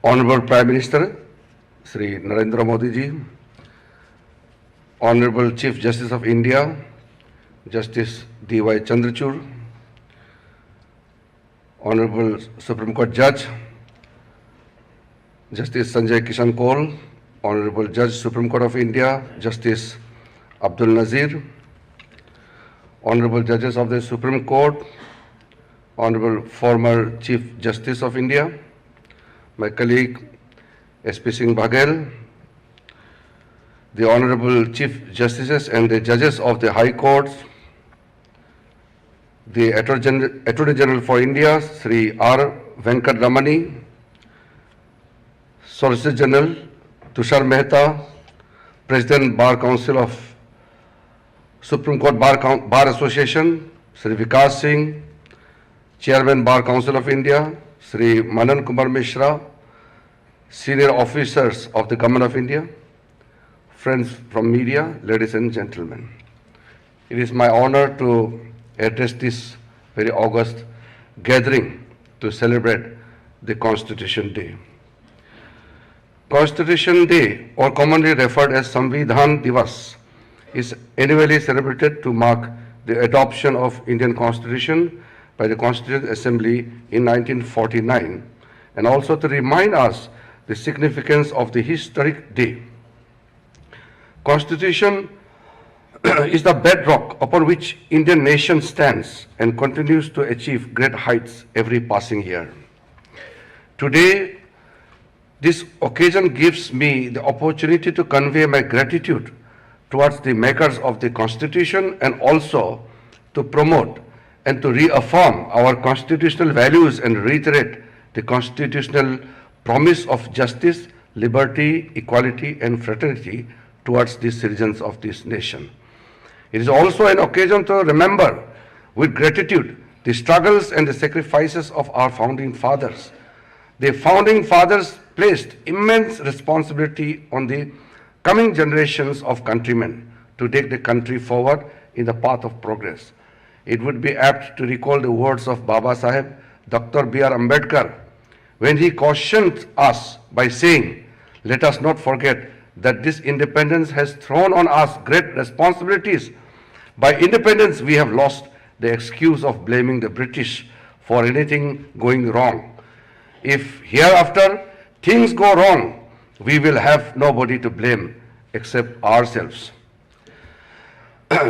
Honorable Prime Minister, Sri Narendra Modi ji, Honorable Chief Justice of India, Justice D.Y. Chandrachud, Honorable Supreme Court Judge, Justice Sanjay Kishan Kaul, Honorable Judge Supreme Court of India, Justice Abdul Nazir, Honorable Judges of the Supreme Court, Honorable former Chief Justice of India, my colleague S.P. Singh Baghel, the Honorable Chief Justices and the Judges of the High Courts, the Attorney General for India, Sri R. Venkat Ramani, Solicitor General Tushar Mehta, President Bar Council of Supreme Court Bar Association, Sri Vikas Singh, Chairman Bar Council of India, Sri Manan Kumar Mishra, senior officers of the Government of India, friends from media, ladies and gentlemen. It is my honor to address this very august gathering to celebrate the Constitution Day. Constitution Day, or commonly referred as Samvidhan Divas, is annually celebrated to mark the adoption of Indian Constitution by the Constituent Assembly in 1949, and also to remind us the significance of the historic day. Constitution is the bedrock upon which Indian nation stands and continues to achieve great heights every passing year. Today, this occasion gives me the opportunity to convey my gratitude towards the makers of the Constitution and also to promote and to reaffirm our constitutional values and reiterate the constitutional promise of justice, liberty, equality, and fraternity towards the citizens of this nation. It is also an occasion to remember with gratitude the struggles and the sacrifices of our founding fathers. The founding fathers placed immense responsibility on the coming generations of countrymen to take the country forward in the path of progress. It would be apt to recall the words of Baba Saheb, Dr. B.R. Ambedkar, when he cautioned us by saying, "Let us not forget that this independence has thrown on us great responsibilities. By independence, we have lost the excuse of blaming the British for anything going wrong. If hereafter things go wrong, we will have nobody to blame except ourselves."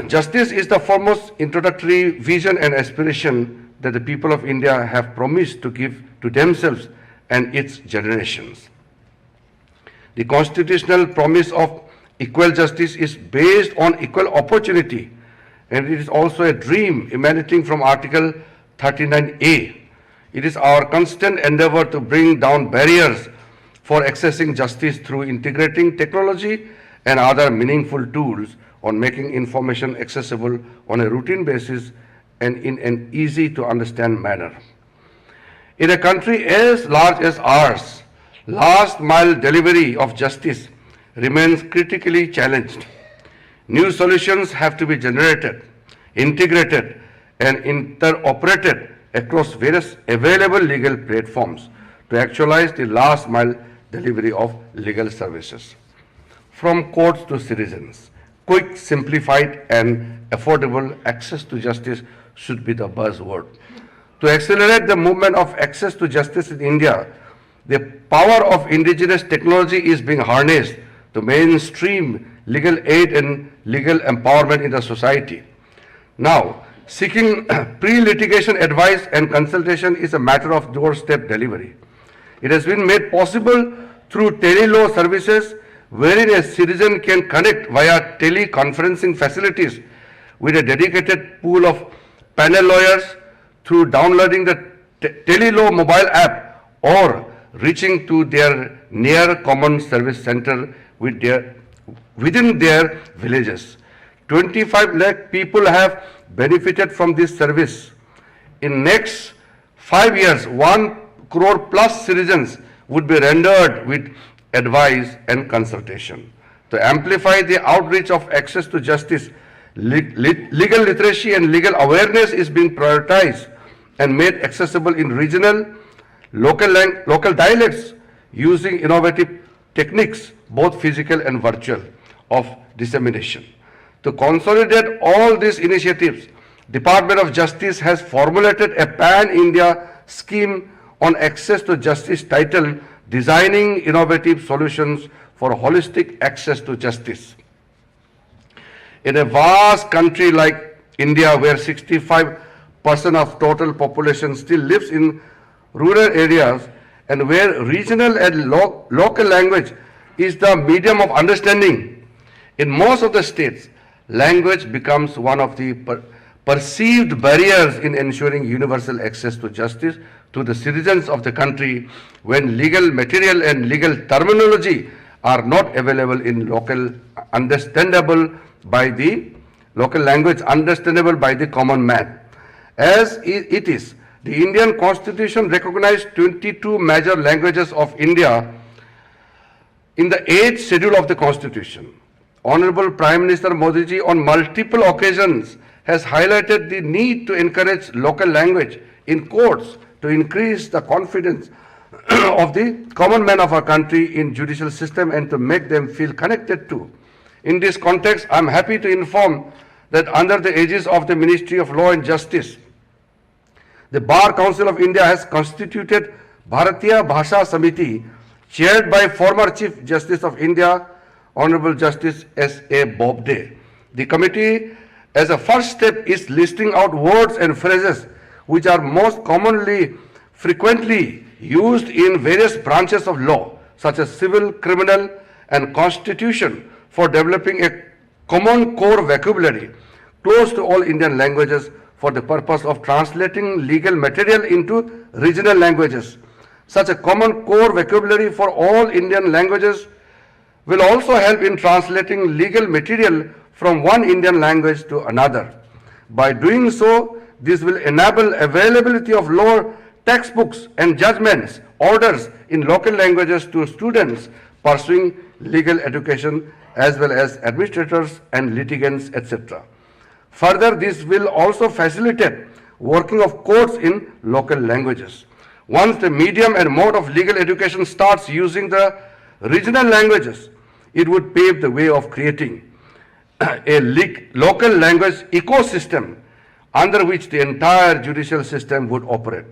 Justice is the foremost introductory vision and aspiration that the people of India have promised to give to themselves and its generations. The constitutional promise of equal justice is based on equal opportunity, and it is also a dream emanating from Article 39A. It is our constant endeavor to bring down barriers for accessing justice through integrating technology and other meaningful tools on making information accessible on a routine basis and in an easy to understand manner. In a country as large as ours, last mile delivery of justice remains critically challenged. New solutions have to be generated, integrated, and interoperated across various available legal platforms to actualize the last mile delivery of legal services. From courts to citizens, quick, simplified, and affordable access to justice should be the buzzword. To accelerate the movement of access to justice in India, the power of indigenous technology is being harnessed to mainstream legal aid and legal empowerment in the society. Now, seeking pre-litigation advice and consultation is a matter of doorstep delivery. It has been made possible through telelaw services, wherein a citizen can connect via teleconferencing facilities with a dedicated pool of panel lawyers through downloading the telelaw mobile app or reaching to their near common service center within their villages. 25 lakh people have benefited from this service. In next 5 years, 1 crore plus citizens would be rendered with advice and consultation. To amplify the outreach of access to justice, legal literacy and legal awareness is being prioritized and made accessible in regional, local dialects using innovative techniques, both physical and virtual, of dissemination. To consolidate all these initiatives, Department of Justice has formulated a pan-India scheme on access to justice titled Designing Innovative Solutions for Holistic Access to Justice. In a vast country like India, where 65% of total population still lives in rural areas and where regional and local language is the medium of understanding, in most of the states, language becomes one of the perceived barriers in ensuring universal access to justice to the citizens of the country when legal material and legal terminology are not available in local language understandable by the common man. As it is, the Indian Constitution recognized 22 major languages of India in the 8th schedule of the Constitution. Honorable Prime Minister Modi ji on multiple occasions has highlighted the need to encourage local language in courts to increase the confidence of the common man of our country in judicial system and to make them feel connected to. In this context, I am happy to inform that under the aegis of the Ministry of Law and Justice, the Bar Council of India has constituted Bharatiya Bhasha Samiti, chaired by former Chief Justice of India, Honorable Justice S.A. Bobde. The committee, as a first step, is listing out words and phrases which are most commonly, frequently used in various branches of law, such as civil, criminal, and constitution, for developing a common core vocabulary close to all Indian languages for the purpose of translating legal material into regional languages. Such a common core vocabulary for all Indian languages will also help in translating legal material from one Indian language to another. By doing so, this will enable availability of law textbooks and judgments, orders in local languages to students pursuing legal education as well as administrators and litigants, etc. Further, this will also facilitate working of courts in local languages. Once the medium and mode of legal education starts using the regional languages, it would pave the way of creating a local language ecosystem under which the entire judicial system would operate.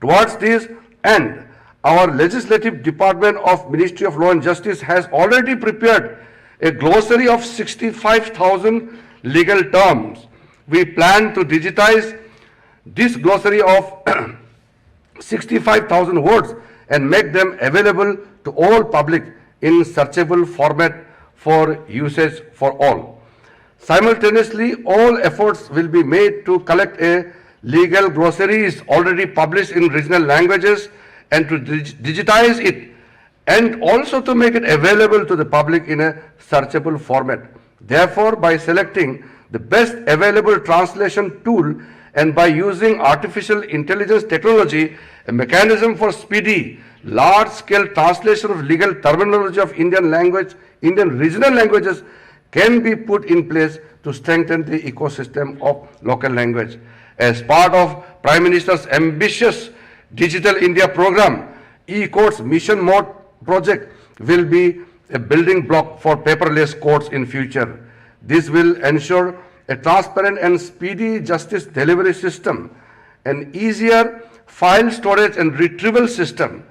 Towards this end, our legislative department of Ministry of Law and Justice has already prepared a glossary of 65,000 legal terms. We plan to digitize this glossary of 65,000 words and make them available to all public in searchable format for usage for all. Simultaneously, all efforts will be made to collect a legal glossaries already published in regional languages and to digitize it, and also to make it available to the public in a searchable format. Therefore, by selecting the best available translation tool and by using artificial intelligence technology, a mechanism for speedy, large-scale translation of legal terminology of Indian regional languages can be put in place to strengthen the ecosystem of local language. As part of Prime Minister's ambitious Digital India program, e-courts mission mode project will be a building block for paperless courts in future. This will ensure a transparent and speedy justice delivery system, an easier file storage and retrieval system,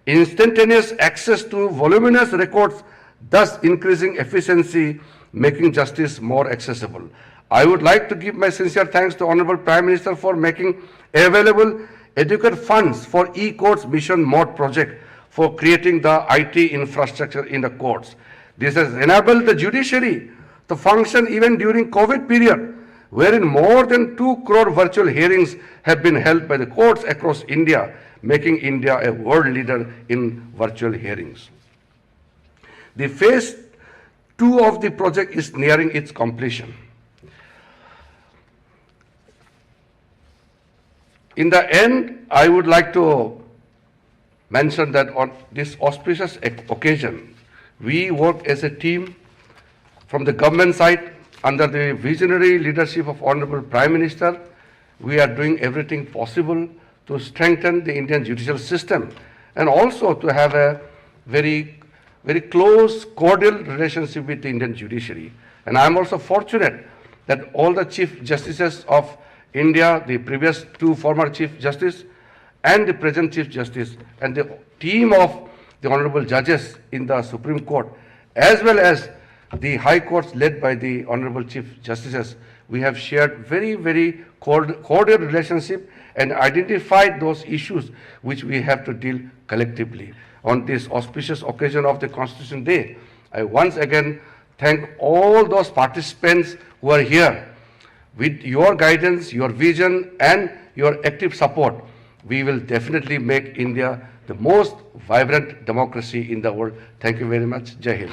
instantaneous access to voluminous records, thus increasing efficiency, making justice more accessible. I would like to give my sincere thanks to Honorable Prime Minister for making available adequate funds for e-courts mission mode project for creating the IT infrastructure in the courts. This has enabled the judiciary to function even during COVID period, wherein more than 2 crore virtual hearings have been held by the courts across India, making India a world leader in virtual hearings. The phase 2 of the project is nearing its completion. In the end, I would like to mention that on this auspicious occasion, we work as a team from the government side under the visionary leadership of Honorable Prime Minister. We are doing everything possible to strengthen the Indian judicial system and also to have a very, very close, cordial relationship with the Indian judiciary. And I am also fortunate that all the Chief Justices of India, the previous two former Chief Justice and the present Chief Justice, and the team of the Honorable Judges in the Supreme Court, as well as the High Courts led by the Honorable Chief Justices, we have shared very, very cordial relationship and identified those issues which we have to deal collectively. On this auspicious occasion of the Constitution Day, I once again thank all those participants who are here. With your guidance, your vision, and your active support, we will definitely make India the most vibrant democracy in the world. Thank you very much. Jai Hind.